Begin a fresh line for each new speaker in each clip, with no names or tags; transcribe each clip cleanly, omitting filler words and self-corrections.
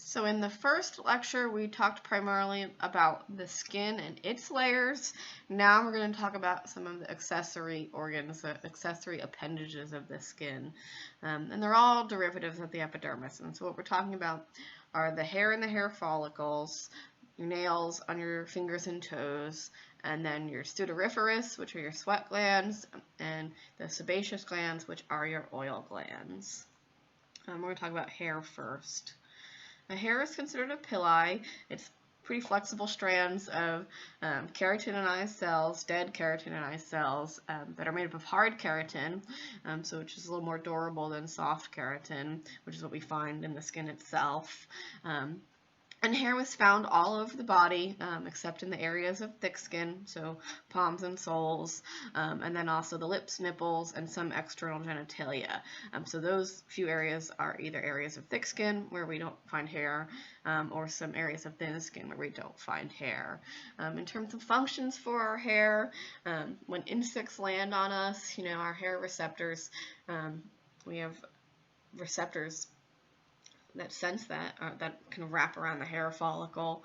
So in the first lecture, we talked primarily about the skin and its layers. Now we're going to talk about some of the accessory organs, the accessory appendages of the skin. And they're all derivatives of the epidermis. And so what we're talking about are the hair and the hair follicles, your nails on your fingers and toes, and then your pseudoriferous, which are your sweat glands, and the sebaceous glands, which are your oil glands. We're going to talk about hair first. A hair is considered a pili. It's pretty flexible strands of keratinized cells, dead keratinized cells that are made up of hard keratin, which is a little more durable than soft keratin, which is what we find in the skin itself. And hair was found all over the body, except in the areas of thick skin, so palms and soles, and then also the lips, nipples, and some external genitalia. So those few areas are either areas of thick skin, where we don't find hair, or some areas of thin skin, where we don't find hair. In terms of functions for our hair, when insects land on us, our hair receptors, we have receptors that sense that can wrap around the hair follicle.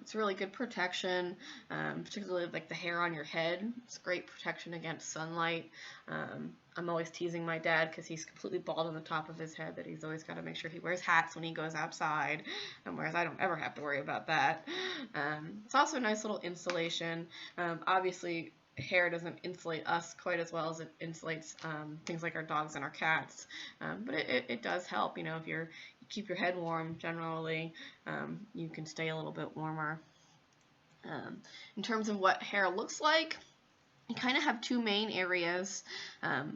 It's really good protection, particularly like the hair on your head. It's great protection against sunlight. I'm always teasing my dad because he's completely bald on the top of his head that he's always got to make sure he wears hats when he goes outside, whereas I don't ever have to worry about that. It's also a nice little insulation. Obviously, hair doesn't insulate us quite as well as it insulates things like our dogs and our cats, but it does help. If you keep your head warm, generally you can stay a little bit warmer. In terms of what hair looks like, you kind of have two main areas.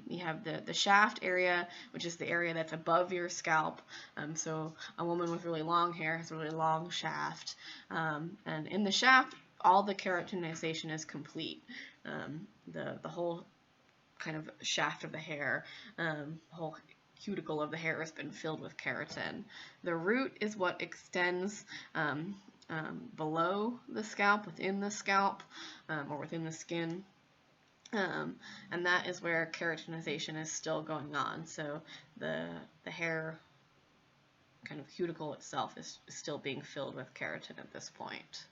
You have the shaft area, which is the area that's above your scalp. So a woman with really long hair has a really long shaft, and in the shaft, all the keratinization is complete. The whole kind of shaft of the hair, whole cuticle of the hair has been filled with keratin. The root is what extends below the scalp, within the scalp, or within the skin. And that is where keratinization is still going on. So the hair kind of cuticle itself is still being filled with keratin at this point.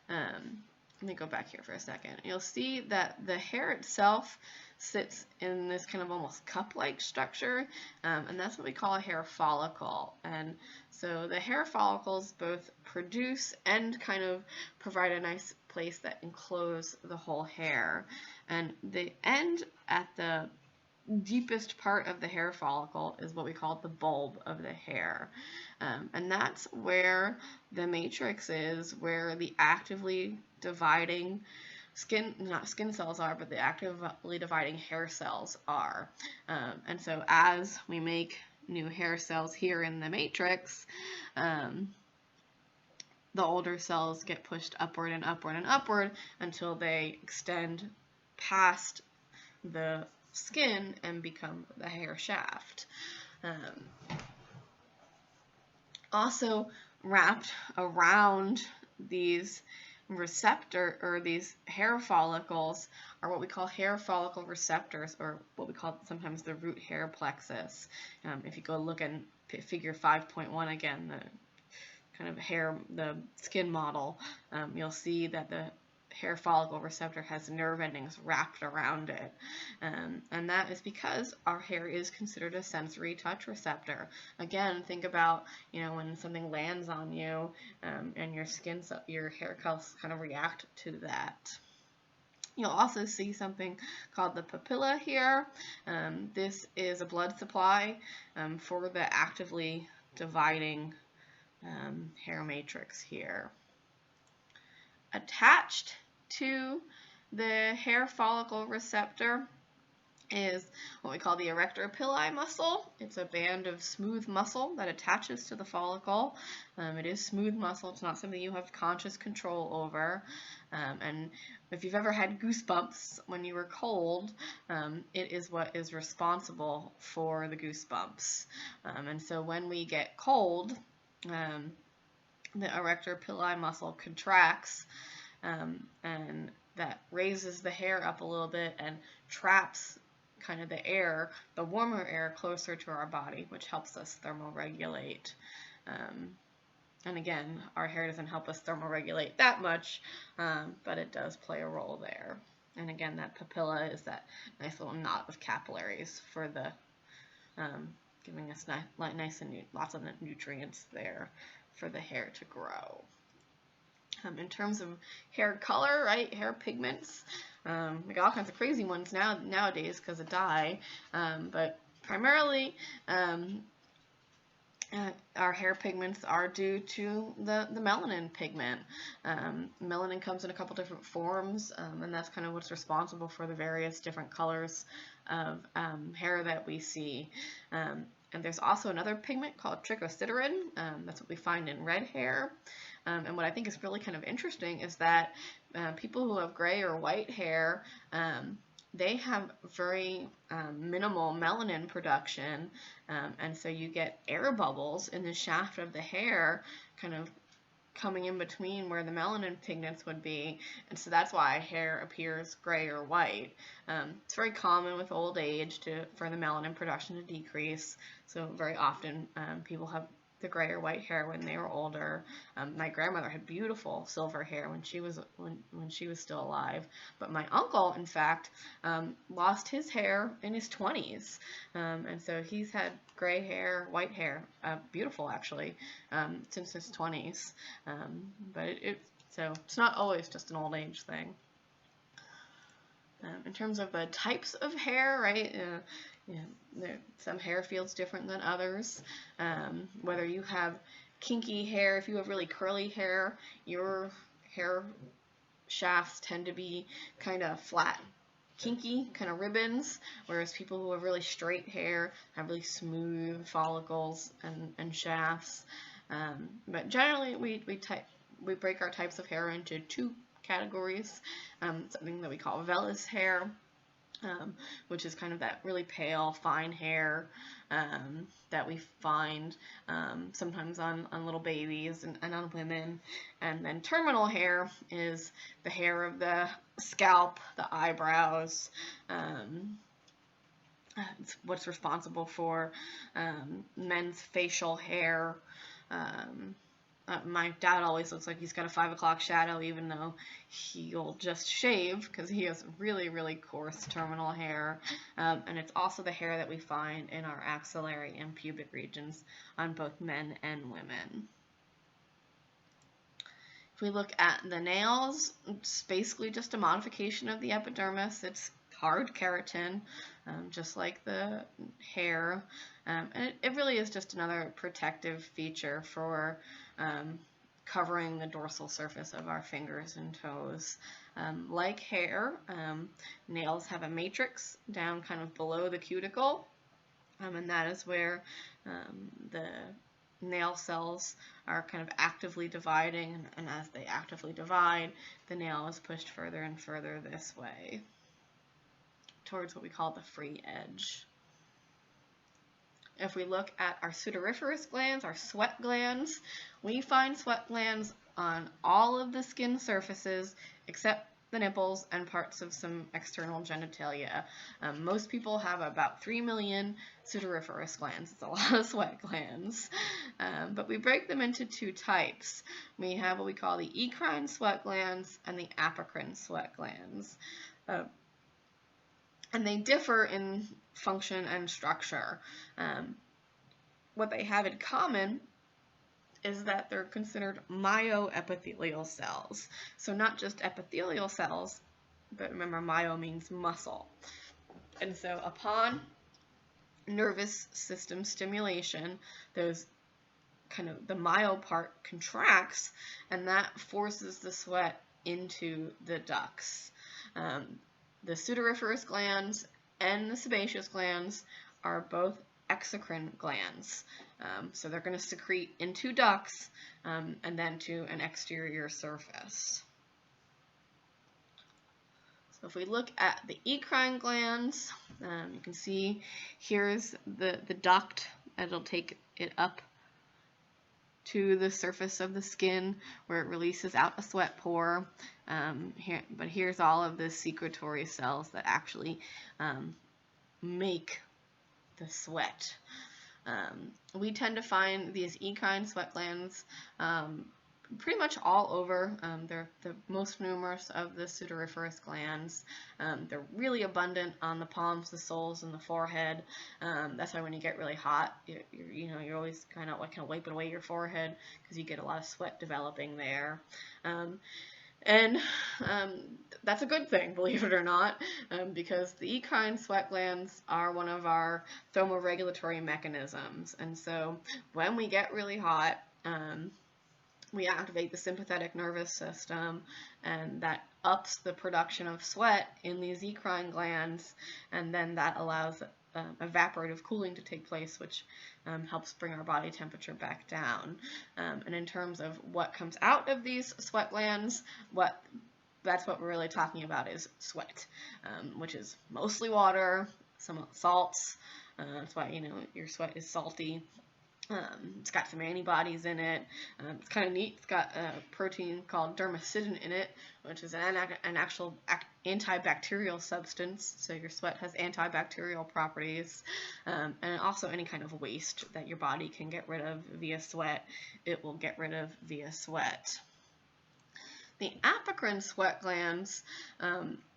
Let me go back here for a second. You'll see that the hair itself sits in this kind of almost cup-like structure, and that's what we call a hair follicle. And so the hair follicles both produce and kind of provide a nice place that enclose the whole hair. And the end at the deepest part of the hair follicle is what we call the bulb of the hair. And that's where the matrix is, where the actively dividing not skin cells are, but the actively dividing hair cells are. And so as we make new hair cells here in the matrix, the older cells get pushed upward and upward and upward until they extend past the skin and become the hair shaft. Also wrapped around these these hair follicles are what we call hair follicle receptors, or what we call sometimes the root hair plexus. If you go look at figure 5.1 again, the kind of the skin model, you'll see that the hair follicle receptor has nerve endings wrapped around it, and that is because our hair is considered a sensory touch receptor. Again, think about when something lands on you, and your hair cells kind of react to that. You'll also see something called the papilla here. This is a blood supply for the actively dividing hair matrix here. Attached to the hair follicle receptor is what we call the Erector Pili muscle. It's a band of smooth muscle that attaches to the follicle. It is smooth muscle. It's not something you have conscious control over. And if you've ever had goosebumps when you were cold, it is what is responsible for the goosebumps. And so when we get cold, the Erector Pili muscle contracts, and that raises the hair up a little bit and traps kind of the warmer air closer to our body, which helps us thermoregulate. And again, our hair doesn't help us thermoregulate that much, but it does play a role there. And again, that papilla is that nice little knot of capillaries for the giving us nice and lots of nutrients there for the hair to grow. In terms of hair color, right, hair pigments, we got all kinds of crazy ones nowadays because of dye, but primarily our hair pigments are due to the melanin pigment. Melanin comes in a couple different forms, and that's kind of what's responsible for the various different colors of hair that we see. And there's also another pigment called trichocydrin. That's what we find in red hair. And what I think is really kind of interesting is that people who have gray or white hair, they have very minimal melanin production, and so you get air bubbles in the shaft of the hair kind of coming in between where the melanin pigments would be, and so that's why hair appears gray or white. It's very common with old age for the melanin production to decrease, so very often people have the gray or white hair when they were older. My grandmother had beautiful silver hair when she was still alive, but my uncle, in fact, lost his hair in his 20s, and so he's had gray hair, white hair, beautiful actually, since his 20s. But so it's not always just an old age thing. In terms of the types of hair, right? Some hair feels different than others. Whether you have kinky hair, if you have really curly hair, your hair shafts tend to be kind of flat, kinky, kind of ribbons, whereas people who have really straight hair have really smooth follicles and shafts. But generally, we break our types of hair into two categories. Something that we call vellus hair, which is kind of that really pale, fine hair that we find sometimes on little babies and on women. And then terminal hair is the hair of the scalp, the eyebrows. It's what's responsible for men's facial hair. My dad always looks like he's got a 5 o'clock shadow, even though he'll just shave because he has really, really coarse terminal hair. And it's also the hair that we find in our axillary and pubic regions on both men and women. If we look at the nails, it's basically just a modification of the epidermis. It's hard keratin, just like the hair. And it really is just another protective feature for covering the dorsal surface of our fingers and toes. Like hair, nails have a matrix down kind of below the cuticle, and that is where the nail cells are kind of actively dividing, and as they actively divide, the nail is pushed further and further this way towards what we call the free edge. If we look at our sudoriferous glands, our sweat glands, we find sweat glands on all of the skin surfaces except the nipples and parts of some external genitalia. Most people have about 3 million sudoriferous glands. It's a lot of sweat glands. But we break them into two types. We have what we call the eccrine sweat glands and the apocrine sweat glands. And they differ in function and structure. What they have in common is that they're considered myoepithelial cells. So not just epithelial cells, but remember myo means muscle. And so upon nervous system stimulation, those kind of the myo part contracts, and that forces the sweat into the ducts. The sudoriferous glands and the sebaceous glands are both exocrine glands. So they're going to secrete into ducts and then to an exterior surface. So if we look at the eccrine glands, you can see here's the duct, and it'll take it up to the surface of the skin where it releases out a sweat pore. But here's all of the secretory cells that actually make the sweat. We tend to find these eccrine sweat glands pretty much all over. They're the most numerous of the sudoriferous glands. They're really abundant on the palms, the soles, and the forehead. That's why when you get really hot, you're always kind of wiping away your forehead because you get a lot of sweat developing there. And that's a good thing, believe it or not, because the eccrine sweat glands are one of our thermoregulatory mechanisms. And so when we get really hot, we activate the sympathetic nervous system, and that ups the production of sweat in these eccrine glands, and then that allows evaporative cooling to take place, which helps bring our body temperature back down. And in terms of what comes out of these sweat glands, that's what we're really talking about is sweat, which is mostly water, some salts. That's why your sweat is salty. It's got some antibodies in it. It's kind of neat. It's got a protein called dermacidin in it, which is an actual antibacterial substance. So your sweat has antibacterial properties. And also any kind of waste that your body can get rid of via sweat, it will get rid of via sweat. The apocrine sweat glands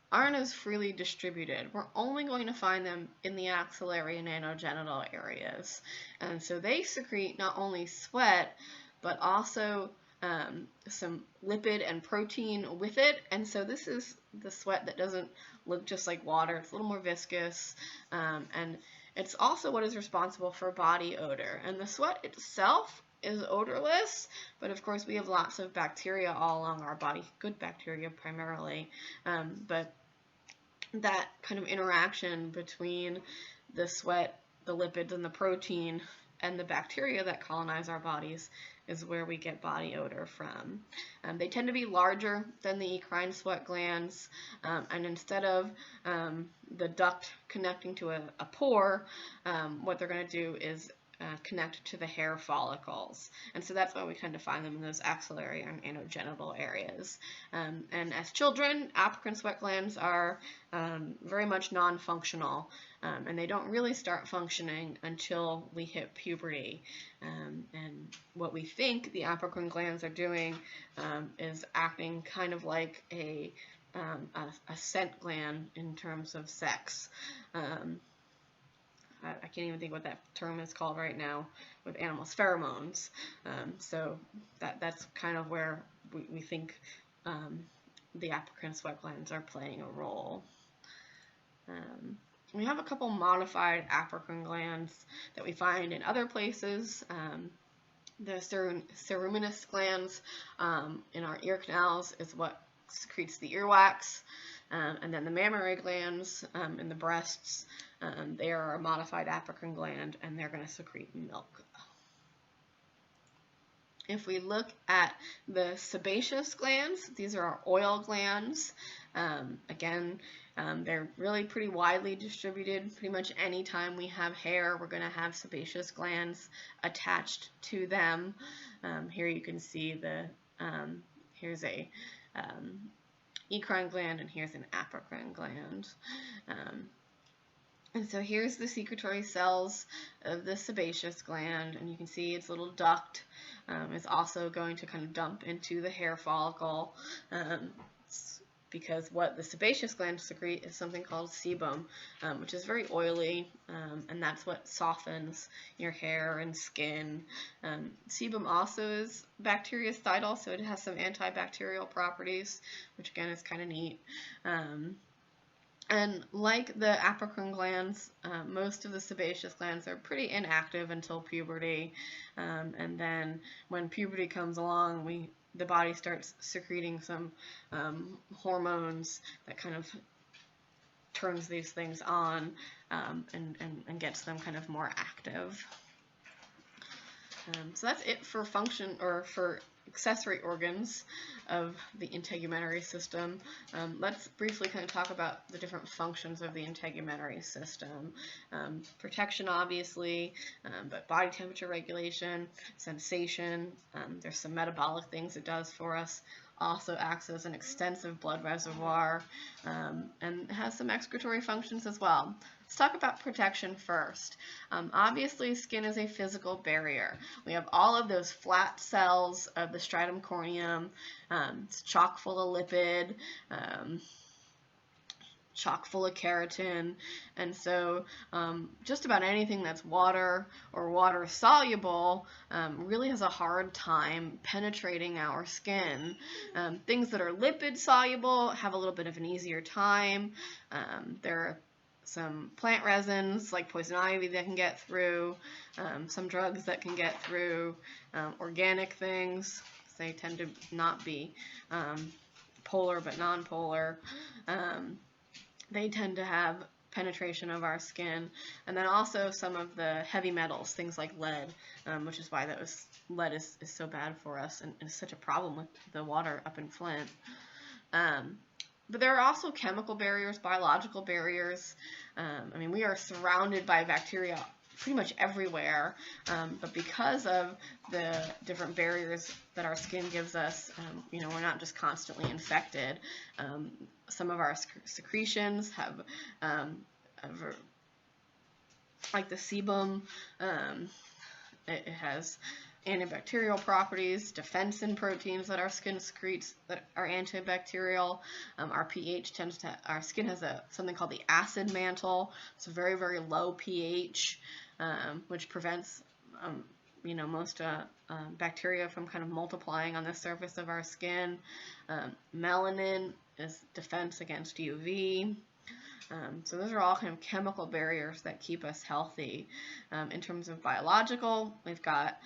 aren't as freely distributed. We're only going to find them in the axillary and anogenital areas. And so they secrete not only sweat, but also some lipid and protein with it. And so this is the sweat that doesn't look just like water. It's a little more viscous. And it's also what is responsible for body odor. And the sweat itself is odorless, but of course we have lots of bacteria all along our body, good bacteria primarily, but that kind of interaction between the sweat, the lipids, and the protein and the bacteria that colonize our bodies is where we get body odor from. They tend to be larger than the eccrine sweat glands, and instead of the duct connecting to a pore, what they're going to do is connect to the hair follicles. And so that's why we tend to find them in those axillary and anogenital areas. And as children, apocrine sweat glands are very much non-functional, and they don't really start functioning until we hit puberty. And what we think the apocrine glands are doing is acting kind of like a scent gland in terms of sex. I can't even think what that term is called right now with animals, pheromones. So that's kind of where we think the apocrine sweat glands are playing a role. We have a couple modified apocrine glands that we find in other places. The ceruminous glands in our ear canals is what secretes the earwax. And then the mammary glands in the breasts, they are a modified apocrine gland, and they're going to secrete milk. If we look at the sebaceous glands, these are our oil glands. Again, they're really pretty widely distributed. Pretty much any time we have hair, we're going to have sebaceous glands attached to them. Here you can see here's a eccrine gland, and here's an apocrine gland. And so here's the secretory cells of the sebaceous gland, and you can see its little duct is also going to kind of dump into the hair follicle, because what the sebaceous glands secrete is something called sebum, which is very oily, and that's what softens your hair and skin. Sebum also is bactericidal, so it has some antibacterial properties, which again is kind of neat. And like the apocrine glands, most of the sebaceous glands are pretty inactive until puberty, and then when puberty comes along, the body starts secreting some hormones that kind of turns these things on and gets them kind of more active. So that's it for function, or for accessory organs of the integumentary system. Let's briefly kind of talk about the different functions of the integumentary system. Protection, obviously, but body temperature regulation, sensation. There's some metabolic things it does for us, also acts as an extensive blood reservoir, and has some excretory functions as well. Let's talk about protection first. Obviously, skin is a physical barrier. We have all of those flat cells of the stratum corneum. It's chock full of lipid, chock full of keratin, and so just about anything that's water or water soluble really has a hard time penetrating our skin. Things that are lipid soluble have a little bit of an easier time. There are some plant resins like poison ivy that can get through, some drugs that can get through, organic things, they tend to not be polar but non-polar. They tend to have penetration of our skin, and then also some of the heavy metals, things like lead, which is why lead is so bad for us and is such a problem with the water up in Flint. But there are also chemical barriers, biological barriers. I mean, we are surrounded by bacteria pretty much everywhere, but because of the different barriers that our skin gives us, we're not just constantly infected. Some of our secretions have, like the sebum, it has antibacterial properties, defensin proteins that our skin secretes that are antibacterial. Our pH our skin has something called the acid mantle. It's a very, very low pH, which prevents, most bacteria from kind of multiplying on the surface of our skin. Melanin is defense against UV. So those are all kind of chemical barriers that keep us healthy. In terms of biological, we've got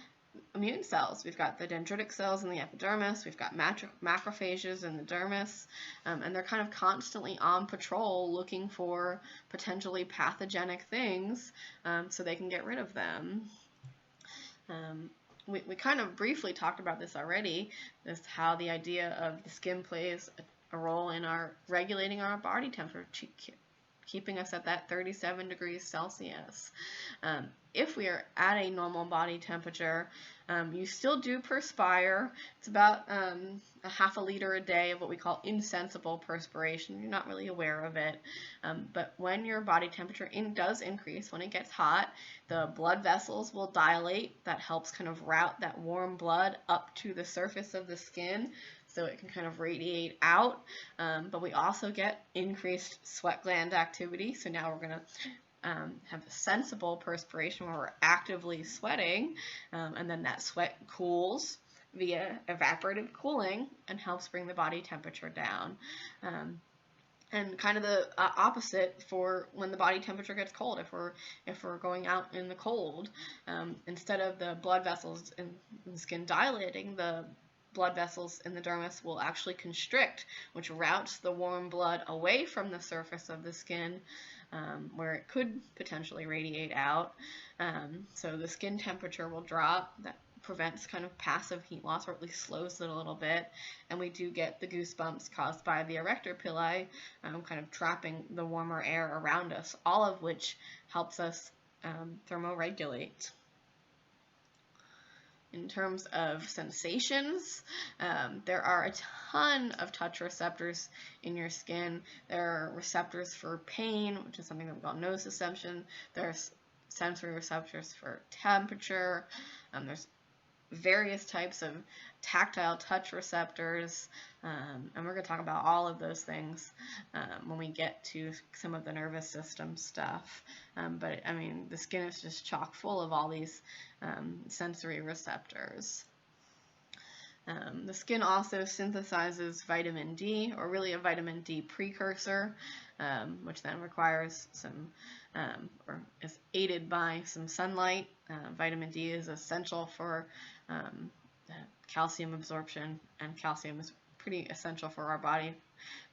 immune cells. We've got the dendritic cells in the epidermis. We've got macrophages in the dermis, and they're kind of constantly on patrol looking for potentially pathogenic things so they can get rid of them. We kind of briefly talked about this already, this how the idea of the skin plays a role in regulating our body temperature, keeping us at that 37 degrees Celsius. If we are at a normal body temperature, you still do perspire. It's about a half a liter a day of what we call insensible perspiration. You're not really aware of it. But when your body temperature does increase, when it gets hot, the blood vessels will dilate. That helps kind of route that warm blood up to the surface of the skin, so it can kind of radiate out. But we also get increased sweat gland activity. So now we're going to have a sensible perspiration where we're actively sweating, and then that sweat cools via evaporative cooling and helps bring the body temperature down. And kind of the opposite for when the body temperature gets cold. If we're going out in the cold, instead of the blood vessels in the skin dilating, the blood vessels in the dermis will actually constrict, which routes the warm blood away from the surface of the skin, where it could potentially radiate out. So the skin temperature will drop. That prevents kind of passive heat loss, or at least slows it a little bit, and we do get the goosebumps caused by the Erector Pili, kind of trapping the warmer air around us, all of which helps us thermoregulate. In terms of sensations, there are a ton of touch receptors in your skin. There are receptors for pain, which is something that we call nociception. There's sensory receptors for temperature. There's various types of tactile touch receptors, and we're going to talk about all of those things when we get to some of the nervous system stuff. But I mean, the skin is just chock full of all these sensory receptors. The skin also synthesizes vitamin D, or really a vitamin D precursor, which then requires some, or is aided by some sunlight. Vitamin D is essential for calcium absorption, and calcium is pretty essential for our body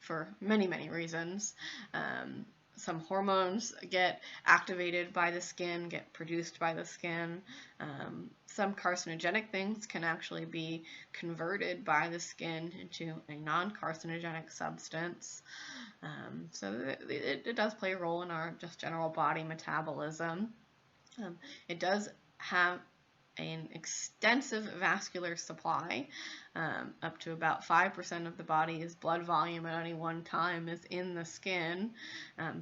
for many, many reasons. Some hormones get activated by the skin, get produced by the skin. Some carcinogenic things can actually be converted by the skin into a non-carcinogenic substance. So it does play a role in our just general body metabolism. It does have an extensive vascular supply. Up to about 5% of the body's blood volume at any one time is in the skin.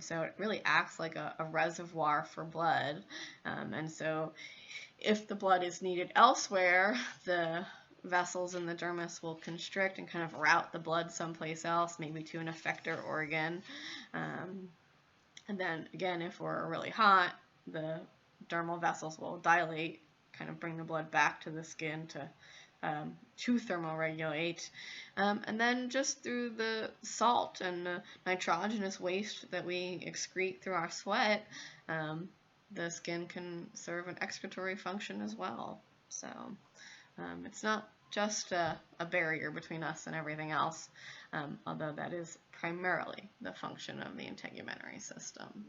So it really acts like a reservoir for blood. And so if the blood is needed elsewhere, the vessels in the dermis will constrict and kind of route the blood someplace else, maybe to an effector organ. And then again, if we're really hot, the dermal vessels will dilate, kind of bring the blood back to the skin to thermoregulate. And then just through the salt and the nitrogenous waste that we excrete through our sweat, the skin can serve an excretory function as well. So it's not just a barrier between us and everything else, although that is primarily the function of the integumentary system.